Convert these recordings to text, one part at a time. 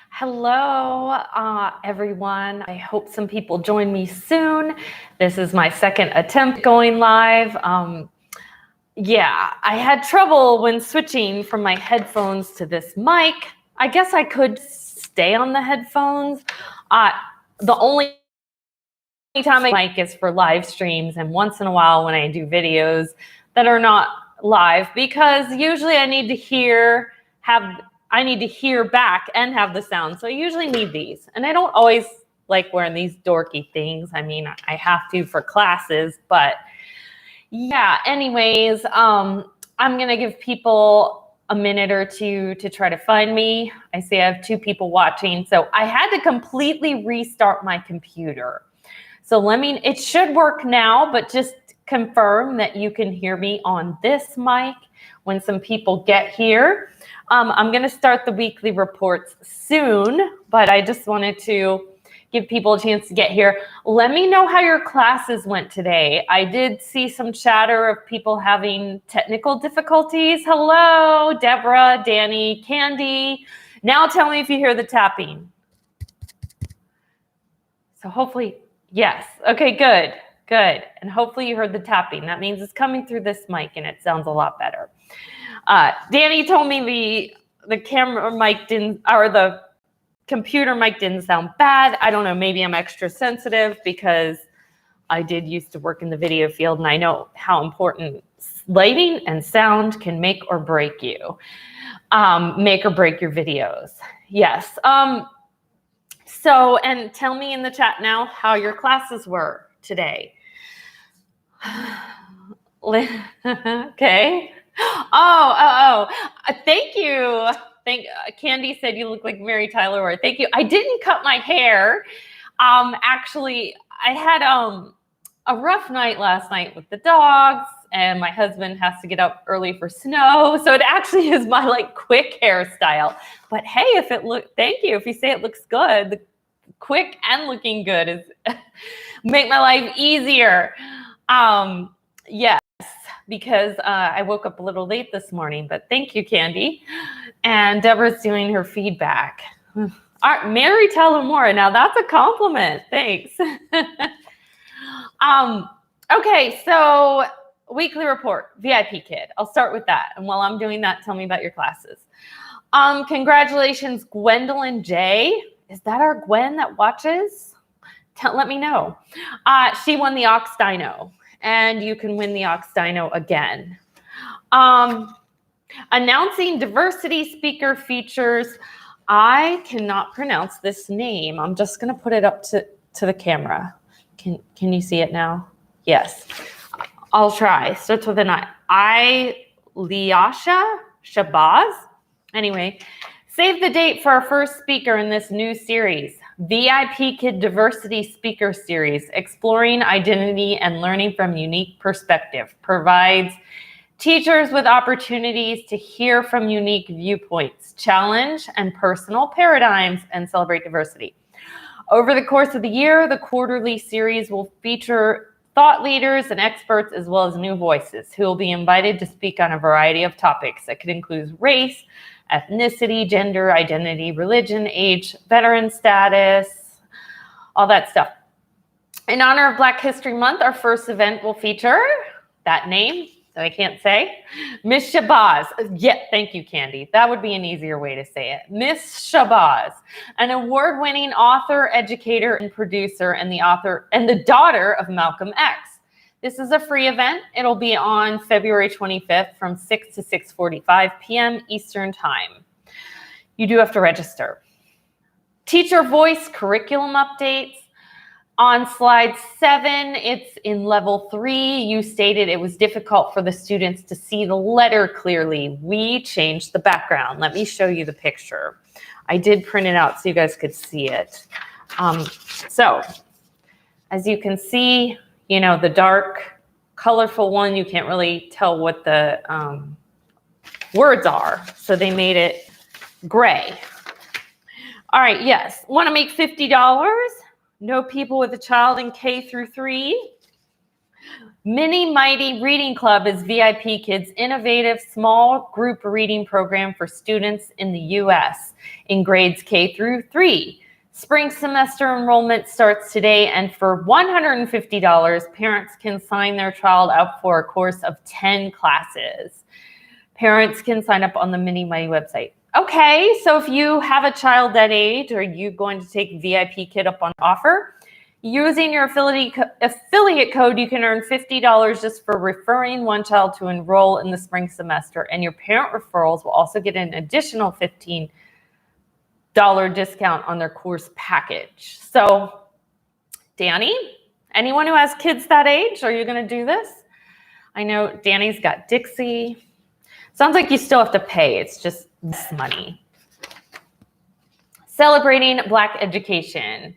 Hello, everyone. I hope some people join me soon. This is my second attempt going live. I had trouble when switching from my headphones to this mic. I guess I could stay on the headphones. The only time I mic is for live streams and once in a while when I do videos that are not live, because usually I need to hear back and have the sound. So I usually need these. And I don't always like wearing these dorky things. I mean, I have to for classes, but yeah, anyways, I'm going to give people a minute or two to try to find me. I see I have 2 people watching. So I had to completely restart my computer. So it should work now, but just confirm that you can hear me on this mic when some people get here. I'm going to start the weekly reports soon, but I just wanted to give people a chance to get here. Let me know how your classes went today. I did see some chatter of people having technical difficulties. Hello, Deborah, Danny, Candy. Now tell me if you hear the tapping. So hopefully, yes. Okay, good. And hopefully you heard the tapping. That means it's coming through this mic and it sounds a lot better. Danny told me the camera mic didn't, or the computer mic didn't sound bad. I don't know, maybe I'm extra sensitive because I did used to work in the video field and I know how important lighting and sound can make or break you, make or break your videos. Yes. And tell me in the chat now how your classes were today. Okay. Oh. Thank you. Candy said you look like Mary Tyler Moore. Thank you. I didn't cut my hair. Actually, I had a rough night last night with the dogs, and my husband has to get up early for snow. So it actually is my quick hairstyle. But hey, thank you. If you say it looks good, the quick and looking good is make my life easier. Yes, because I woke up a little late this morning, but thank you, Candy. And Deborah's doing her feedback. All right, Mary Tyler Moore. Now that's a compliment. Thanks. Okay, so weekly report, VIPKID. I'll start with that. And while I'm doing that, tell me about your classes. Congratulations, Gwendolyn J. Is that our Gwen that watches? Let me know. She won the Ox Dino, and you can win the Ox Dino again. Announcing diversity speaker features. I cannot pronounce this name. I'm just going to put it up to the camera. Can you see it now? Yes. I'll try. Starts with an I. Liasha Shabazz. Anyway, save the date for our first speaker in this new series, VIPKID Diversity Speaker Series, Exploring Identity and Learning from Unique Perspective, provides teachers with opportunities to hear from unique viewpoints, challenge and personal paradigms, and celebrate diversity. Over the course of the year, the quarterly series will feature thought leaders and experts, as well as new voices who will be invited to speak on a variety of topics that could include race, ethnicity, gender, identity, religion, age, veteran status, all that stuff. In honor of Black History Month, our first event will feature that name that I can't say, Miss Shabazz. Yeah, thank you, Candy. That would be an easier way to say it. Miss Shabazz, an award-winning author, educator, and producer, and the daughter of Malcolm X. This is a free event. It'll be on February 25th from 6 to 6:45 p.m. Eastern Time. You do have to register. Teacher voice curriculum updates. On slide 7, it's in level 3. You stated it was difficult for the students to see the letter clearly. We changed the background. Let me show you the picture. I did print it out so you guys could see it. So as you can see, the dark, colorful one, you can't really tell what the words are. So they made it gray. All right, yes. Want to make $50? Know people with a child in K through 3? Mini Mighty Reading Club is VIPKID's innovative small group reading program for students in the U.S. in grades K through 3. Spring semester enrollment starts today, and for $150, parents can sign their child up for a course of 10 classes. Parents can sign up on the Mini Mighty website. Okay, so if you have a child that age, are you going to take VIPKID up on offer? Using your affiliate code, you can earn $50 just for referring one child to enroll in the spring semester, and your parent referrals will also get an additional $15 discount on their course package. So, Danny, anyone who has kids that age, are you going to do this? I know Danny's got Dixie. Sounds like you still have to pay. It's just this money. Celebrating Black education.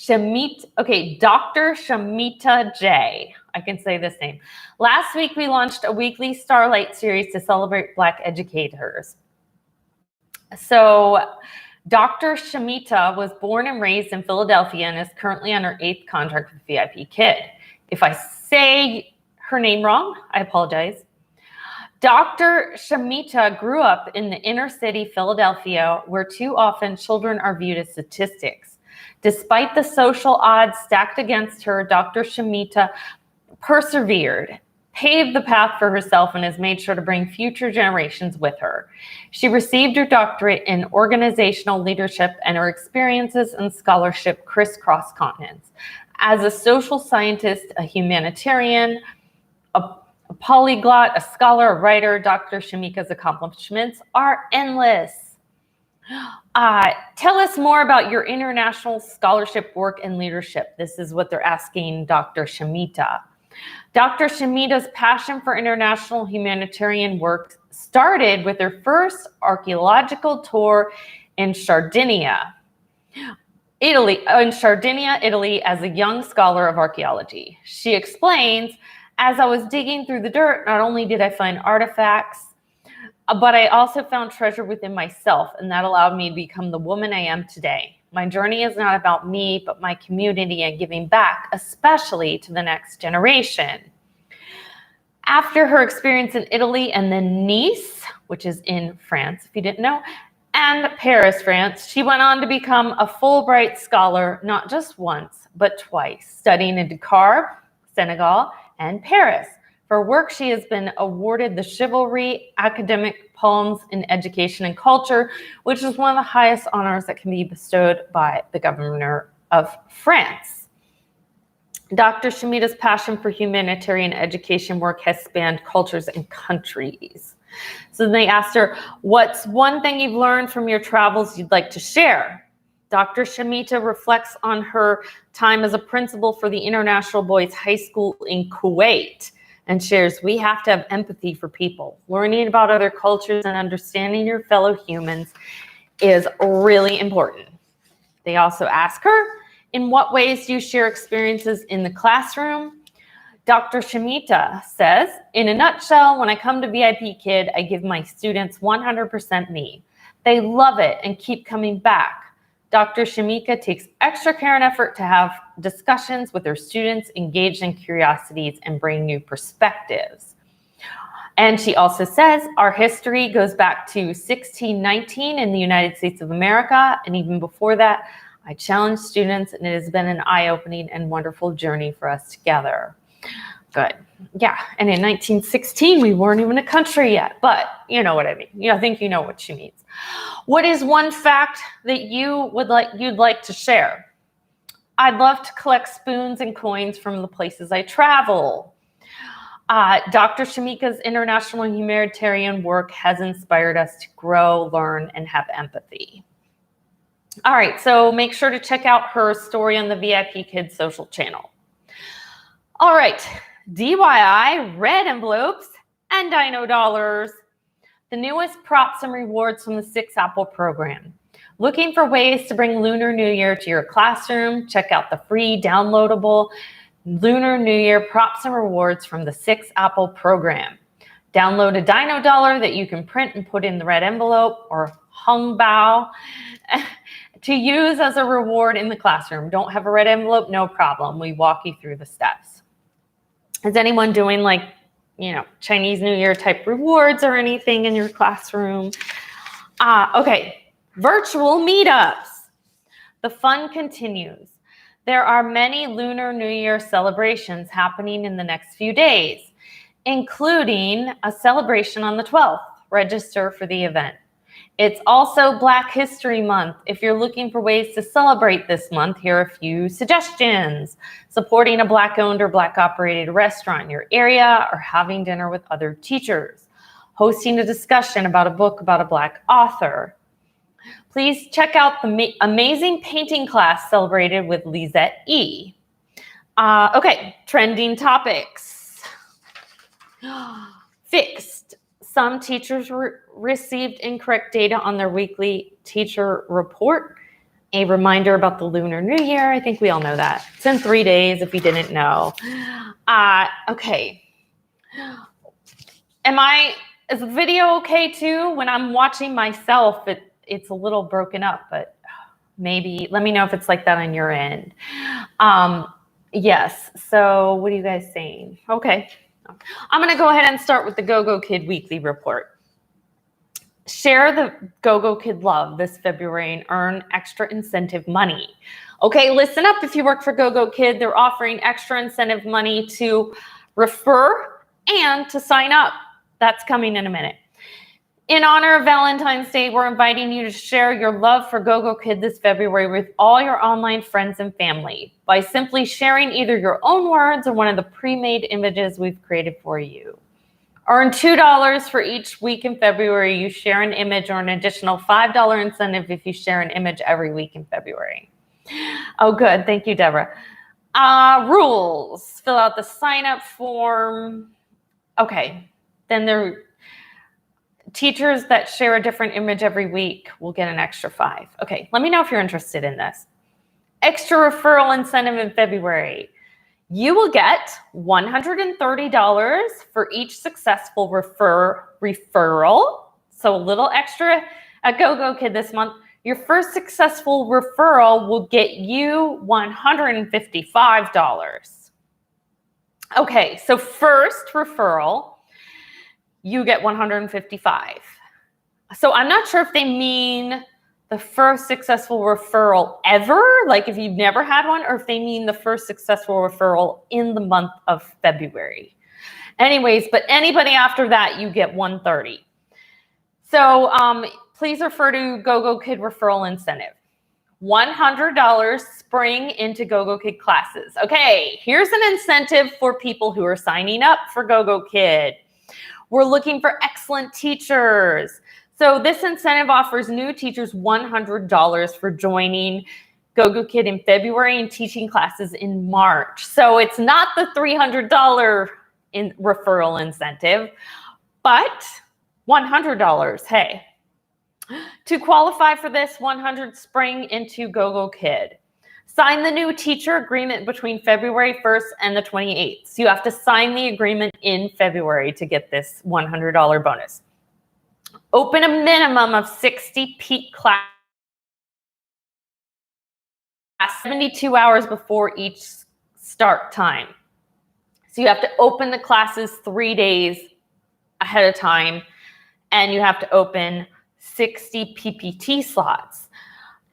Dr. Shamita J. I can say this name. Last week, we launched a weekly Starlight series to celebrate Black educators. So Dr. Shamita was born and raised in Philadelphia and is currently on her 8th contract with VIPKID. If I say her name wrong, I apologize. Dr. Shamita grew up in the inner city Philadelphia, where too often children are viewed as statistics. Despite the social odds stacked against her, Dr. Shamita persevered, paved the path for herself, and has made sure to bring future generations with her. She received her doctorate in organizational leadership, and her experiences and scholarship crisscross continents. As a social scientist, a humanitarian, a polyglot, a scholar, a writer, Dr. Shamika's accomplishments are endless. Tell us more about your international scholarship work and leadership. This is what they're asking Dr. Shamita. Dr. Shamita's passion for international humanitarian work started with her first archaeological tour in Sardinia, Italy, as a young scholar of archaeology. She explains, as I was digging through the dirt, not only did I find artifacts, but I also found treasure within myself, and that allowed me to become the woman I am today. My journey is not about me, but my community and giving back, especially to the next generation. After her experience in Italy and then Nice, which is in France, if you didn't know, and Paris, France, she went on to become a Fulbright scholar, not just once, but twice, studying in Dakar, Senegal, and Paris. For work, she has been awarded the Chivalry Academic Palms in Education and Culture, which is one of the highest honors that can be bestowed by the governor of France. Dr. Shamita's passion for humanitarian education work has spanned cultures and countries. So then they asked her, what's one thing you've learned from your travels you'd like to share? Dr. Shamita reflects on her time as a principal for the International Boys High School in Kuwait, and shares, we have to have empathy for people. Learning about other cultures and understanding your fellow humans is really important. They also ask her, in what ways do you share experiences in the classroom? Dr. Shamita says, in a nutshell, when I come to VIPKID, I give my students 100% me. They love it and keep coming back. Dr. Shamika takes extra care and effort to have discussions with her students, engaged in curiosities, and bring new perspectives. And she also says, our history goes back to 1619 in the United States of America. And even before that, I challenge students, and it has been an eye-opening and wonderful journey for us together. Good. Yeah. And in 1916, we weren't even a country yet, but you know what I mean. I think you know what she means. What is one fact that you'd like to share? I'd love to collect spoons and coins from the places I travel. Dr. Shamika's international humanitarian work has inspired us to grow, learn, and have empathy. All right, so make sure to check out her story on the VIPKID social channel. All right, DIY, red envelopes, and Dino dollars. The newest props and rewards from the 6 Apple program. Looking for ways to bring Lunar New Year to your classroom? Check out the free downloadable Lunar New Year props and rewards from the 6 Apple program. Download a Dino dollar that you can print and put in the red envelope or hung bao to use as a reward in the classroom. Don't have a red envelope? No problem. We walk you through the steps. Is anyone doing like, Chinese New Year type rewards or anything in your classroom? Okay, virtual meetups. The fun continues. There are many Lunar New Year celebrations happening in the next few days, including a celebration on the 12th. Register for the event. It's also Black History Month. If you're looking for ways to celebrate this month, here are a few suggestions. Supporting a Black-owned or Black-operated restaurant in your area, or having dinner with other teachers. Hosting a discussion about a book about a Black author. Please check out the amazing painting class celebrated with Lisette E. Okay, trending topics. Fixed. Some teachers received incorrect data on their weekly teacher report. A reminder about the Lunar New Year. I think we all know that. It's in 3 days if you didn't know. Okay. Is the video okay too? When I'm watching myself, it's a little broken up, but maybe let me know if it's like that on your end. Yes. So what are you guys saying? Okay. I'm going to go ahead and start with the GOGOKID weekly report. Share the GOGOKID love this February and earn extra incentive money. Okay, listen up if you work for GOGOKID. They're offering extra incentive money to refer and to sign up. That's coming in a minute. In honor of Valentine's Day, we're inviting you to share your love for GOGOKID this February with all your online friends and family by simply sharing either your own words or one of the pre-made images we've created for you. Earn $2 for each week in February you share an image, or an additional $5 incentive if you share an image every week in February. Oh, good. Thank you, Deborah. Rules. Fill out the sign-up form. Okay. Then teachers that share a different image every week will get an extra $5. Okay, let me know if you're interested in this. Extra referral incentive in February. You will get $130 for each successful referral. So a little extra at GOGOKID this month. Your first successful referral will get you $155. Okay, so first referral, you get $155. So I'm not sure if they mean the first successful referral ever, like if you've never had one, or if they mean the first successful referral in the month of February. Anyways, but anybody after that, you get $130. So please refer to GOGOKID referral incentive. $100 spring into GOGOKID classes. Okay, here's an incentive for people who are signing up for GOGOKID. We're looking for excellent teachers. So this incentive offers new teachers $100 for joining GOGOKID in February and teaching classes in March. So it's not the $300 referral incentive, but $100, hey. To qualify for this, $100 spring into GOGOKID. Sign the new teacher agreement between February 1st and the 28th. So you have to sign the agreement in February to get this $100 bonus. Open a minimum of 60 peak class 72 hours before each start time. So you have to open the classes 3 days ahead of time, and you have to open 60 PPT slots.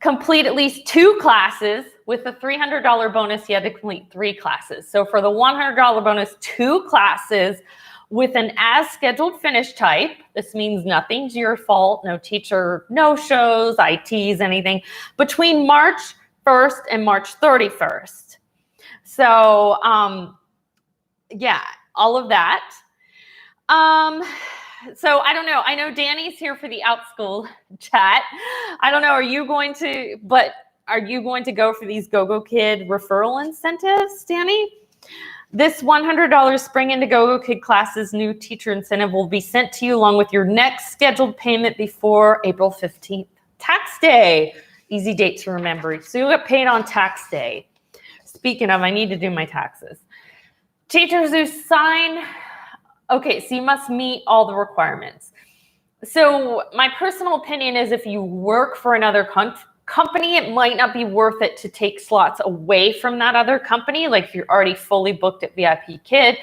Complete at least 2 classes. With the $300 bonus, you had to complete 3 classes. So for the $100 bonus, 2 classes with an as scheduled finish type. This means nothing's your fault, no teacher, no shows, ITs, anything, between March 1st and March 31st. So yeah, all of that. So I don't know. I know Danny's here for the Outschool chat. I don't know. Are you going to go for these GOGOKID referral incentives, Danny? This $100 spring into GOGOKID classes new teacher incentive will be sent to you along with your next scheduled payment before April 15th, tax day. Easy date to remember. So you'll get paid on tax day. Speaking of, I need to do my taxes. Teachers who sign, okay, so you must meet all the requirements. So my personal opinion is if you work for another company, it might not be worth it to take slots away from that other company. Like if you're already fully booked at VIPKID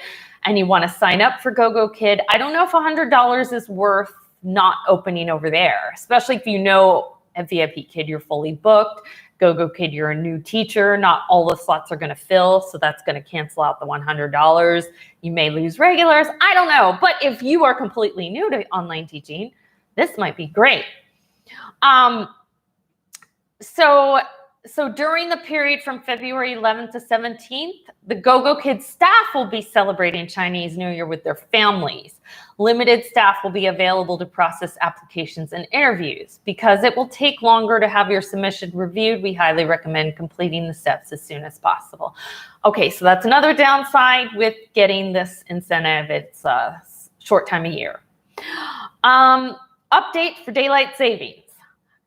and you want to sign up for GOGOKID, I don't know if $100 is worth not opening over there, especially if you know at VIPKID you're fully booked. GOGOKID, you're a new teacher, not all the slots are going to fill, so that's going to cancel out the $100. You may lose regulars, I don't know. But if you are completely new to online teaching, this might be great. So during the period from February 11th to 17th, the GOGOKID staff will be celebrating Chinese New Year with their families. Limited staff will be available to process applications and interviews. Because it will take longer to have your submission reviewed, we highly recommend completing the steps as soon as possible. Okay, so that's another downside with getting this incentive. It's a short time of year. Update for daylight savings.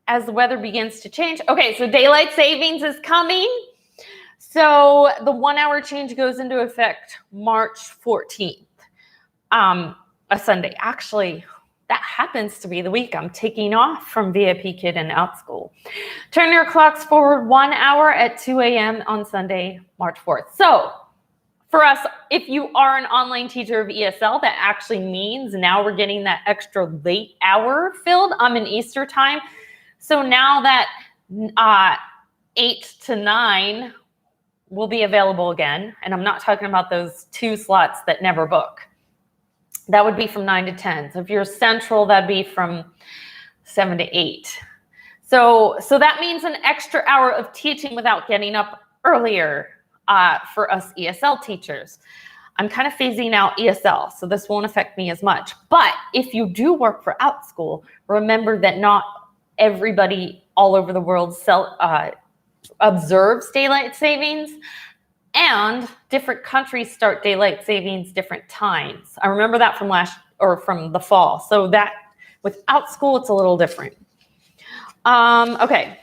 As the weather begins to change. Okay, so daylight savings is coming. So the 1 hour change goes into effect March 14th, a Sunday. Actually, that happens to be the week I'm taking off from VIPKID and Outschool. Turn your clocks forward 1 hour at 2 a.m. on Sunday, March 4th. So for us, if you are an online teacher of ESL, that actually means now we're getting that extra late hour filled. I'm in Easter time. So now that 8 to 9 will be available again, and I'm not talking about those 2 slots that never book. That would be from 9 to 10. So if you're central, that'd be from 7 to 8. So that means an extra hour of teaching without getting up earlier for us ESL teachers. I'm kind of phasing out ESL, so this won't affect me as much. But if you do work for Outschool, remember that not everybody all over the world observes daylight savings, and different countries start daylight savings different times. I remember that from the fall. So that with Outschool, it's a little different. Okay.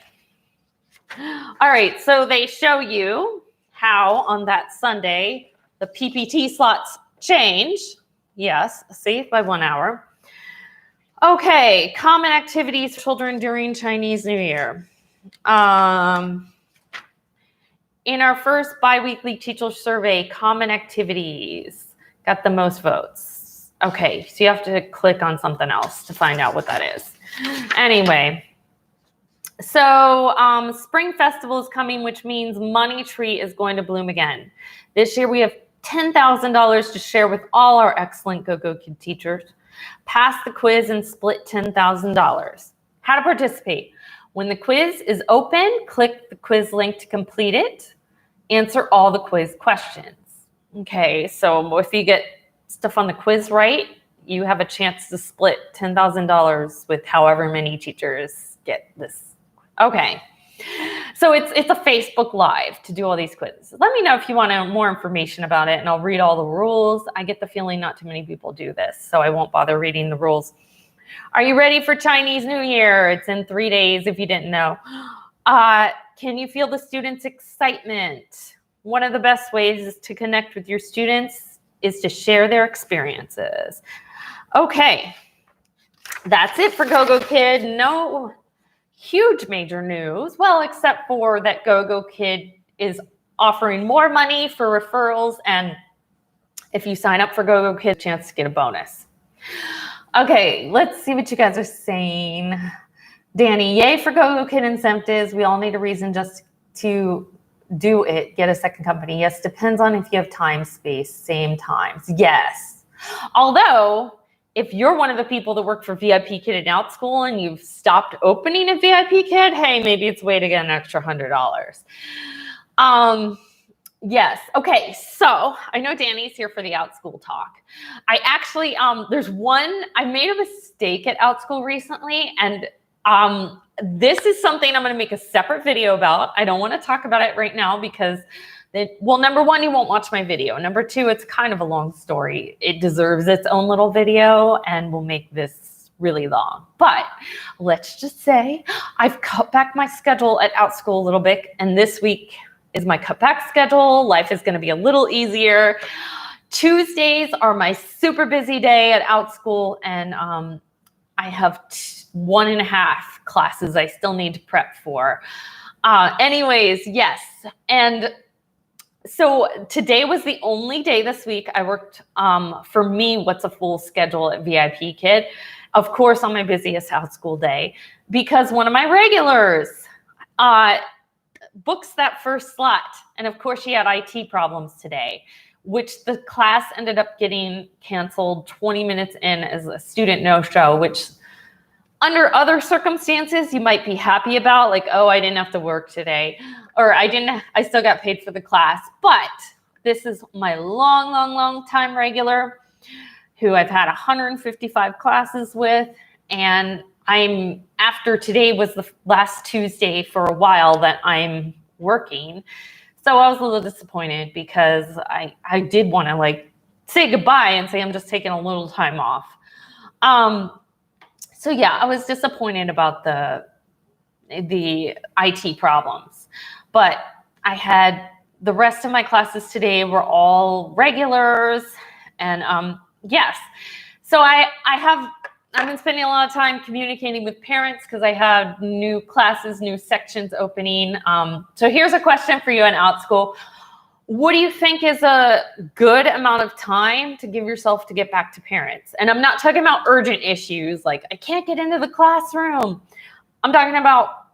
All right. So they show you how on that Sunday the PPT slots change. Yes, see, by 1 hour. Okay, common activities for children during Chinese New Year. In our first biweekly teacher survey, common activities got the most votes. Okay, so you have to click on something else to find out what that is. Anyway, so Spring Festival is coming, which means Money Tree is going to bloom again. This year we have $10,000 to share with all our excellent GOGOKID teachers. Pass the quiz and split $10,000. How to participate. When the quiz is open, click the quiz link to complete it. Answer all the quiz questions. Okay, so if you get stuff on the quiz right, you have a chance to split $10,000 with however many teachers get this. Okay, so it's a Facebook Live to do all these quizzes. Let me know if you want more information about it, and I'll read all the rules. I get the feeling not too many people do this, so I won't bother reading the rules. Are you ready for Chinese New Year? It's in 3 days if you didn't know. Can you feel the students' excitement? One of the best ways to connect with your students is to share their experiences. Okay, that's it for GOGOKID. No huge major news, well, except for that GOGOKID is offering more money for referrals, and if you sign up for GOGOKID, a chance to get a bonus. Okay, let's see what you guys are saying. Danny, yay for GOGOKID incentives. We all need a reason just to do it. Get a second company. Yes, depends on if you have time, space, same times. Yes. Although, if you're one of the people that work for VIPKID and Outschool and you've stopped opening a VIPKID, hey, maybe it's a way to get an extra $100. Yes. Okay. So I know Danny's here for the Outschool talk. I actually, I made a mistake at Outschool recently, and this is something I'm going to make a separate video about. I don't want to talk about it right now because well, number one, you won't watch my video. Number two, it's kind of a long story. It deserves its own little video, and we'll make this really long. But let's just say I've cut back my schedule at Outschool a little bit, and this week is my cut back schedule. Life is going to be a little easier. Tuesdays are my super busy day at Outschool, and I have 1.5 classes I still need to prep for. Anyways, yes. And so today was the only day this week I worked, for me, what's a full schedule at VIPKID? Of course, on my busiest Outschool day, because one of my regulars books that first slot. And of course, she had IT problems today, which the class ended up getting canceled 20 minutes in as a student no-show, which under other circumstances, you might be happy about, like, oh, I didn't have to work today, or I still got paid for the class. But this is my long time regular who I've had 155 classes with. And after today was the last Tuesday for a while that I'm working. So I was a little disappointed because I did want to like say goodbye and say I'm just taking a little time off. So yeah, I was disappointed about the IT problems, but I had the rest of my classes today were all regulars, and yes. So I've been spending a lot of time communicating with parents because I have new classes, new sections opening. So here's a question for you on Outschool. What do you think is a good amount of time to give yourself to get back to parents? And I'm not talking about urgent issues like I can't get into the classroom. I'm talking about,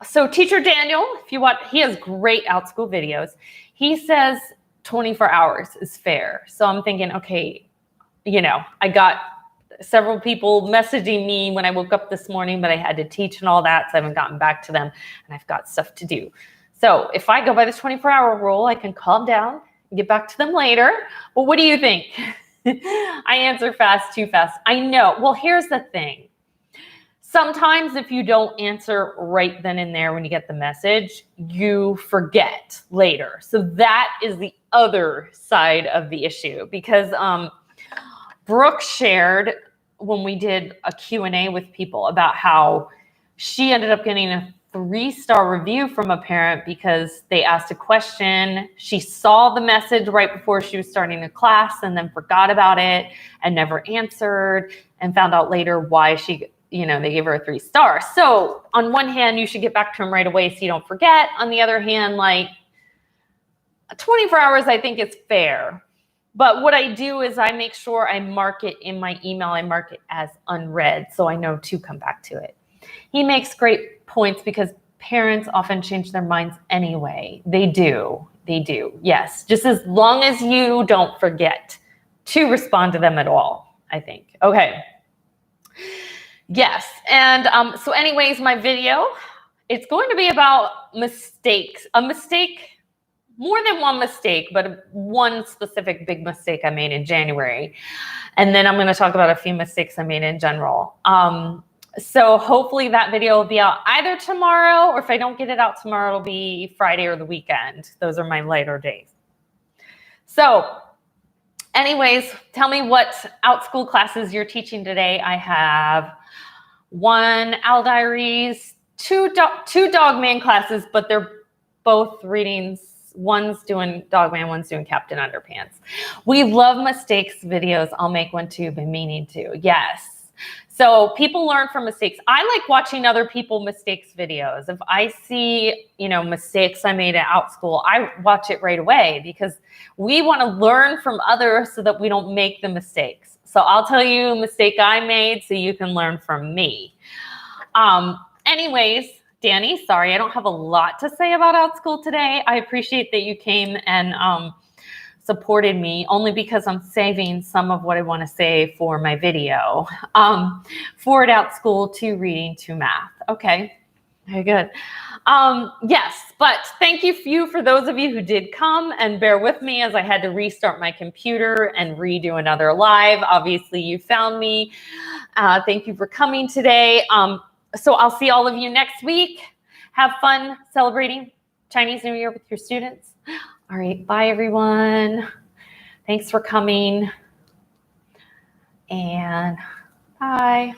so Teacher Daniel, if you watch, he has great Outschool videos. He says 24 hours is fair. So I'm thinking, okay, I got several people messaging me when I woke up this morning, but I had to teach and all that, so I haven't gotten back to them, and I've got stuff to do. So if I go by this 24-hour rule, I can calm down and get back to them later. Well, what do you think? I answer fast, too fast. I know. Well, here's the thing. Sometimes if you don't answer right then and there when you get the message, you forget later. So that is the other side of the issue, because Brooke shared when we did a Q&A with people about how she ended up getting a 3-star review from a parent because they asked a question. She saw the message right before she was starting the class and then forgot about it and never answered, and found out later why they gave her a 3 stars. So on one hand, you should get back to them right away so you don't forget. On the other hand, like 24 hours, I think is fair. But what I do is I make sure I mark it in my email. I mark it as unread so I know to come back to it. He makes great points because parents often change their minds anyway. They do. Yes. Just as long as you don't forget to respond to them at all, I think. Okay. Yes. And so anyways, my video, it's going to be about mistakes. A mistake, more than one mistake, but one specific big mistake I made in January. And then I'm going to talk about a few mistakes I made in general. So hopefully that video will be out either tomorrow, or if I don't get it out tomorrow, it'll be Friday or the weekend. Those are my later days. So anyways, tell me what Outschool classes you're teaching today. I have 1 Owl Diaries, 2 Dogman classes, but they're both readings. One's doing Dogman, one's doing Captain Underpants. We love mistakes videos. I'll make one too, been meaning to. Yes. So people learn from mistakes. I like watching other people mistakes videos. If I see, mistakes I made at Outschool, I watch it right away because we want to learn from others so that we don't make the mistakes. So I'll tell you a mistake I made so you can learn from me. Anyways, Danny, sorry, I don't have a lot to say about Outschool today. I appreciate that you came and supported me, only because I'm saving some of what I want to say for my video. Forward Outschool to reading to math. Okay, very good. Yes, but thank you for those of you who did come and bear with me as I had to restart my computer and redo another live. Obviously, you found me. Thank you for coming today. So I'll see all of you next week. Have fun celebrating Chinese New Year with your students. All right, bye everyone. Thanks for coming. And bye.